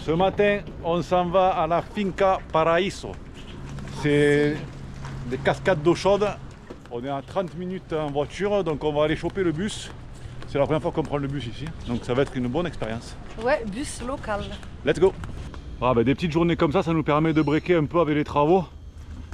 Ce matin, on s'en va à la Finca Paraíso. C'est des cascades d'eau chaude. On est à 30 minutes en voiture, donc on va aller choper le bus. C'est la première fois qu'on prend le bus ici, donc ça va être une bonne expérience. Ouais, bus local. Let's go. Des petites journées comme ça nous permet de breaker un peu avec les travaux.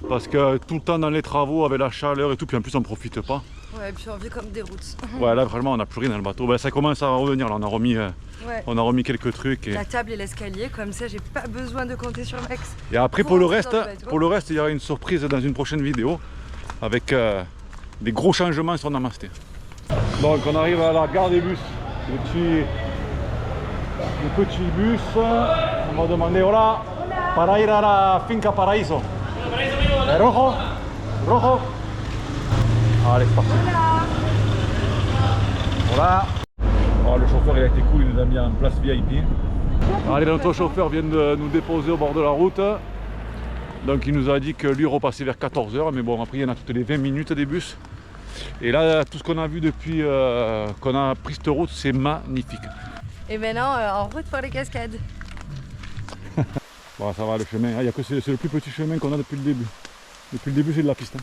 Parce que tout le temps dans les travaux, avec la chaleur et tout, puis en plus on profite pas. Ouais, et puis on vit comme des routes. Ouais, là vraiment on n'a plus rien dans le bateau. Ça commence à revenir, là on a remis quelques trucs. Et... la table et l'escalier, comme ça j'ai pas besoin de compter sur Max. Et après pour le reste, il y aura une surprise dans une prochaine vidéo avec des gros changements sur Namasté. Donc on arrive à la gare des bus, le petit bus. On va demander hola, para ir a la Finca Paraíso. Rojo, rojo. Allez, c'est parti. Voilà. Oh, le chauffeur il a été cool, il nous a mis en place VIP. Allez, notre chauffeur vient de nous déposer au bord de la route. Donc il nous a dit que lui repassait vers 14 h, mais bon après il y en a toutes les 20 minutes des bus. Et là tout ce qu'on a vu depuis qu'on a pris cette route, c'est magnifique. Et maintenant en route pour les cascades. Bon, ça va le chemin, c'est le plus petit chemin qu'on a depuis le début. Depuis le début c'est de la piste.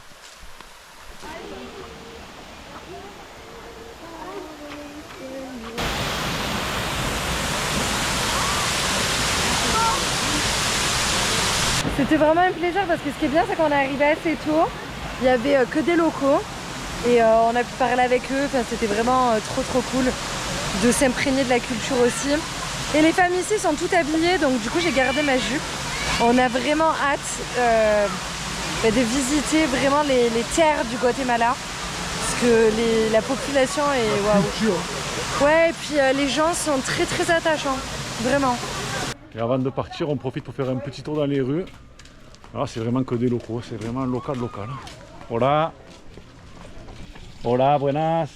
C'était vraiment un plaisir parce que ce qui est bien c'est qu'on est arrivé assez tôt. Il n'y avait que des locaux et on a pu parler avec eux. Enfin, c'était vraiment trop cool de s'imprégner de la culture aussi. Et les femmes ici sont toutes habillées, donc du coup j'ai gardé ma jupe. On a vraiment hâte de visiter vraiment les terres du Guatemala. Parce que la population est waouh. Ouais, et puis les gens sont très attachants, vraiment. Et avant de partir, on profite pour faire un petit tour dans les rues. Ah, c'est vraiment que des locaux, c'est vraiment local. Hola. Hola, buenas.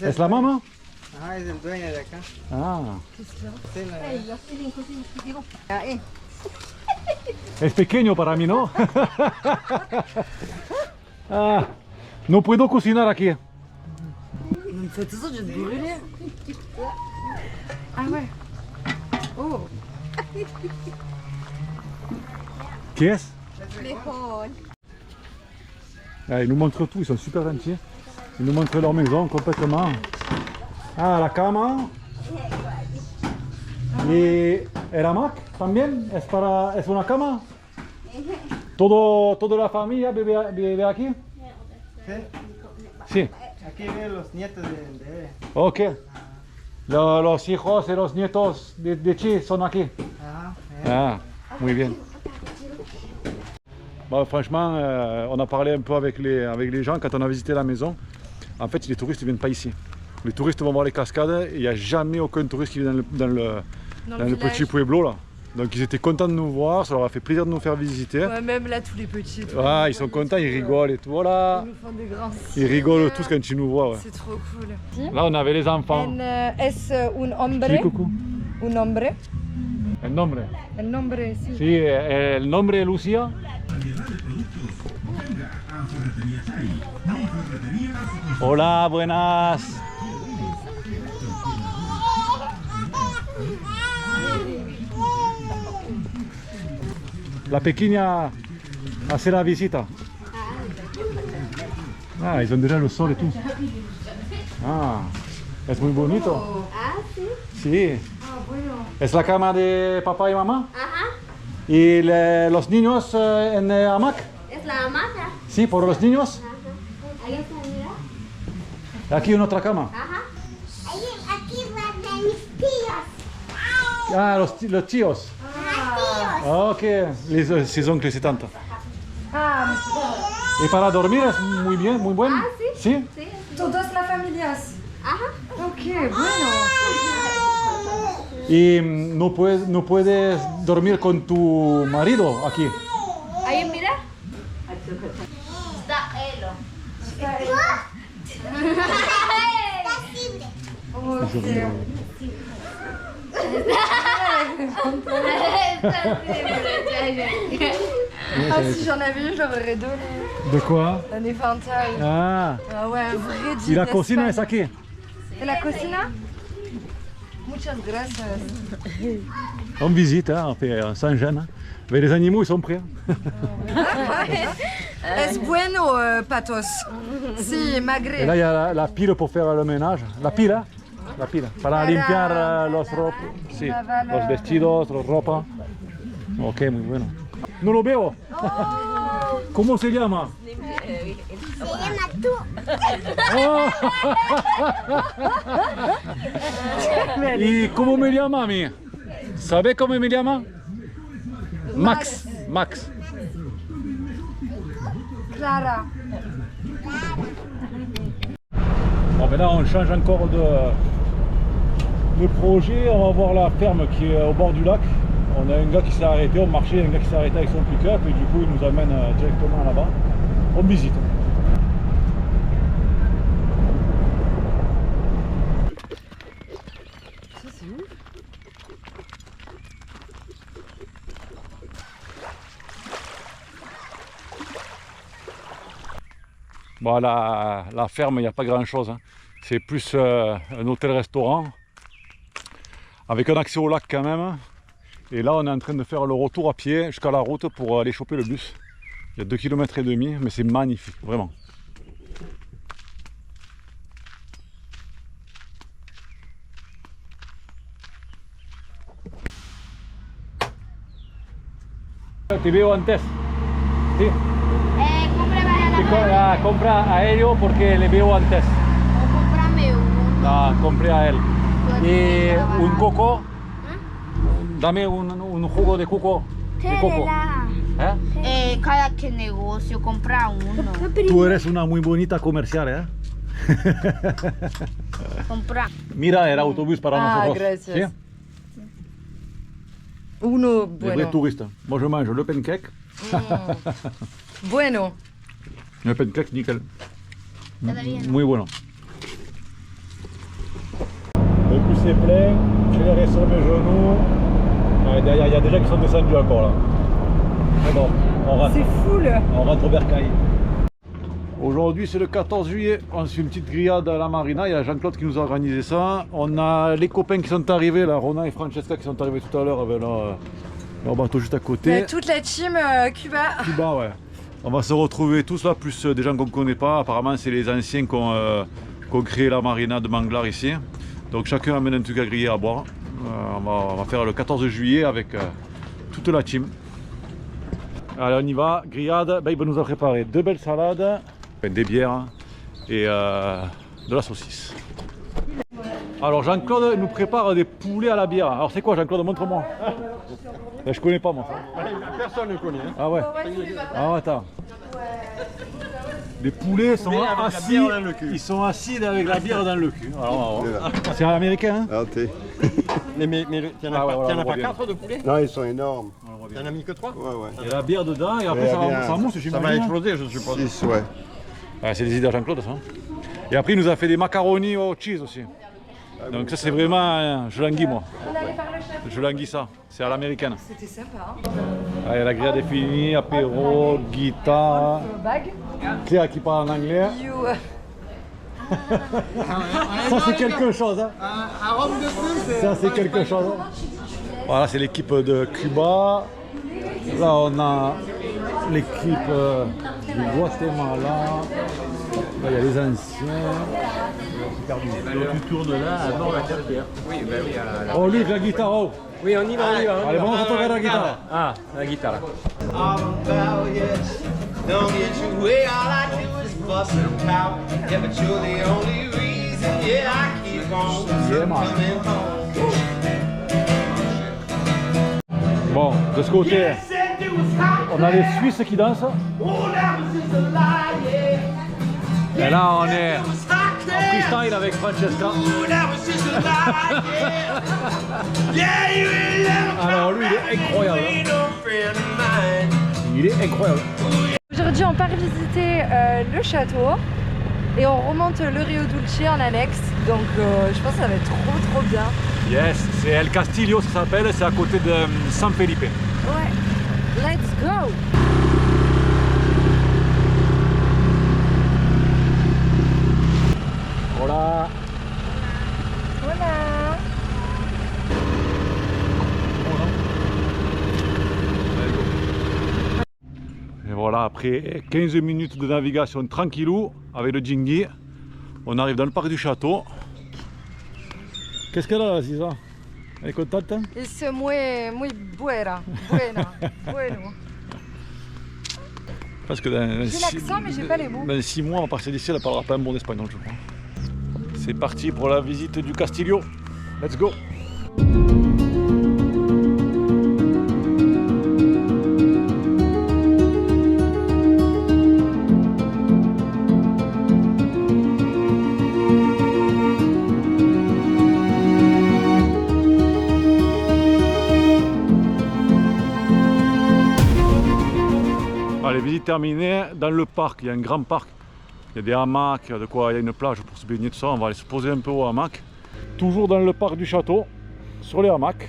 ¿Es la mamá? Ah, es el dueño de acá. Ah. Sí, Es pequeño para mí, ¿no? Ah, no puedo cocinar aquí. Me faites ça, je vais te brûler. Ah ouais. Oh. Qui est-ce? Ah, ils nous montrent tout, ils sont super gentils. Ils nous montrent leur maison complètement. Ah, la cama. Y el hamac también es una cama. Toda la familia vive aquí. Sí. aquí viven los nietos de él. Ok. Los hijos y los nietos de Chi son aquí. Ah, muy bien. Bon, franchement, on a parlé un peu avec les gens quand on a visité la maison. En fait, les touristes ne viennent pas ici. Les touristes vont voir les cascades et il n'y a jamais aucun touriste qui vient dans le petit pueblo là. Donc ils étaient contents de nous voir, ça leur a fait plaisir de nous faire visiter. Ouais, même là, tous les petits. Ils sont contents, ils rigolent et tout. Voilà. Ils nous font des grands signes. Ils rigolent tous quand ils nous voient. Ouais. C'est trop cool. Là, on avait les enfants. Es un hombre. Sí, coucou. Un hombre. El nombre. El nombre, sí. Sí, el nombre es Lucía. Hola, buenas. La pequeña hace la visita. Ah, ils ont déjà le sol et tout. Ah, es muy bonito. Ah, sí. Sí. Ah, bueno. Es la cama de papá y mamá. Ajá. ¿Y los niños en hamac? Es la hamaca. Sí, por los niños. Ajá. Ahí está, mira. Aquí en otra cama. Ajá. Ahí, aquí van mis tíos. Ah, los tíos. Los tíos. Ok, ses oncles y tantas. Ah, Y para dormir es muy bien, muy bueno. Ah, sí. ¿Sí? Sí. todas las familias. Ajá. Ok, bueno. Y no puedes dormir con tu marido aquí. Ahí, mira. Está Elo. Está libre. Ok. Ah, si j'en avais eu, je leur aurais donné. ¿De quoi? Un éventail. Ah, Ah ouais, un vrai y dîner la cocina d'Espagne. es aquí. Et la cocina? Muchas gracias. On visite, hein, on s'en gêne. Hein. Mais les animaux, ils sont prêts. Hein. Es bueno, patos. Si, magre. Et là, il y a la pile pour faire le ménage. La pila. La pila. Para limpiar los sí, los vestidos, los ropa. Ok, muy bueno. No lo veo. ¿Cómo se llama? Se llama tú. Oh. ¿Y cómo me llama a mí? ¿Sabe cómo me llama? Max. Max. Clara. Bon, ben là, on change encore de projet. On va voir la ferme qui est au bord du lac. On a un gars qui s'est arrêté, on marchait, un gars qui s'est arrêté avec son pick-up et du coup il nous amène directement là-bas. On visite. Ça, c'est ouf. Bon, la ferme, il n'y a pas grand-chose. Hein. C'est plus un hôtel-restaurant avec un accès au lac quand même. Et là, on est en train de faire le retour à pied jusqu'à la route pour aller choper le bus. Il y a 2,5 km, mais c'est magnifique, vraiment. Te veo antes. Sí. Compra aéreo porque le veo antes. Cómprame uno. La compré a él. Y un coco. Dame un jugo de coco. De coco. ¿Eh? Cada que negocio compra uno. Tú eres una muy bonita comercial, ¿eh? Compra. Mira el autobús para nosotros. Gracias. ¿Sí? Uno, Les vrais bueno. touristes. Moi je mange le pancake. Bueno. Le pancake nickel. Todavía no. Muy bueno. Le bus est plein, j'ai les restes sur mes genoux. Il y a des gens qui sont descendus encore là. Mais bon, C'est full. on rentre au bercail. Aujourd'hui c'est le 14 juillet, on se fait une petite grillade à la marina, il y a Jean-Claude qui nous a organisé ça. On a les copains qui sont arrivés, là, Rona et Francesca qui sont arrivés tout à l'heure avec leur bateau juste à Il y côté. a toute la team Cuba. Cuba, ouais. On va se retrouver tous là, plus des gens qu'on ne connaît pas. Apparemment c'est les anciens qui ont créé la marina de Manglar ici. Donc chacun amène un truc à griller à boire. On va faire le 14 juillet avec toute la team. Allez, on y va, grillade. Ben, il va nous a préparé 2 belles salades, des bières et de la saucisse. Alors Jean-Claude nous prépare des poulets à la bière. Alors c'est quoi Jean-Claude, montre-moi. Ben, je connais pas moi. Personne ne connaît. Hein. Ah ouais. Ah attends. Les poulets sont assis, ils sont assis avec la bière dans le cul. Alors, c'est américain, hein? Ah, t'es. Mais t'en as Ah ouais, pas, voilà, t'en as on pas revient. 4 de poulet? Non, ils sont énormes. T'en as mis que 3? Ouais, ouais. Il y a la bière dedans et après Ouais, ça, bien. ça mousse, Ça j'imagine. va exploser, je suppose. 6, ouais. Ah, c'est des idées à Jean-Claude ça. Et après il nous a fait des macaronis au cheese aussi. Donc ça c'est vraiment, je languis moi. Je languis ça, c'est à l'américaine. C'était sympa. Hein. Allez, la grillade est finie, apéro, guitare, Bag. Claire qui parle en anglais. You. Ça c'est quelque chose, hein. Un rhum de plus, Ça c'est quelque chose. Voilà, c'est l'équipe de Cuba. Là on a l'équipe du Guatemala. Là il y a les anciens. Tu tournes là, à bord la carrière. Oui, ben oui. Oh Luc, la guitare, oh. Oui, on y va, on y va. Allez, bon, on retourne la guitare. Ah, la guitare. I'm rebellious. Don't get your way, all I do is bust and pout. Yeah, but you're the only reason, yeah, I keep on Yeah, man. coming home. Bon, de ce côté, Said you was hot, on a les Suisses qui dansent. oh, that was just a lie, yeah. Et là, on est It was hot, en freestyle avec Francesca. oh, that was just a lie, yeah. Yeah, you ain't never Alors, lui, il est incroyable. you ain't no friend of mine. Il est incroyable. Aujourd'hui, on part visiter le château et on remonte le Rio Dulce en annexe. Donc, je pense que ça va être trop bien. Yes, c'est El Castillo, ça s'appelle. C'est à côté de San Felipe. Ouais. Let's go. Voilà. Voilà. après 15 minutes de navigation tranquillou avec le dinghy, on arrive dans le parc du château. Qu'est-ce qu'elle a là, Ziza? Elle est contente? C'est muy buena. Bueno. Parce que J'ai l'accent, mais j'ai pas les mots. Dans 6 mois, à partir d'ici, elle ne parlera pas un bon espagnol, je crois. C'est parti pour la visite du Castillo. Let's go! Allez, visite terminée. Dans le parc, il y a un grand parc. Il y a des hamacs, il y a de quoi, il y a une plage pour se baigner, tout ça. On va aller se poser un peu au hamac. Toujours dans le parc du château, sur les hamacs,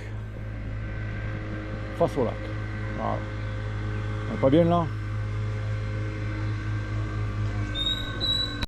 face au lac. Voilà. On est pas bien là?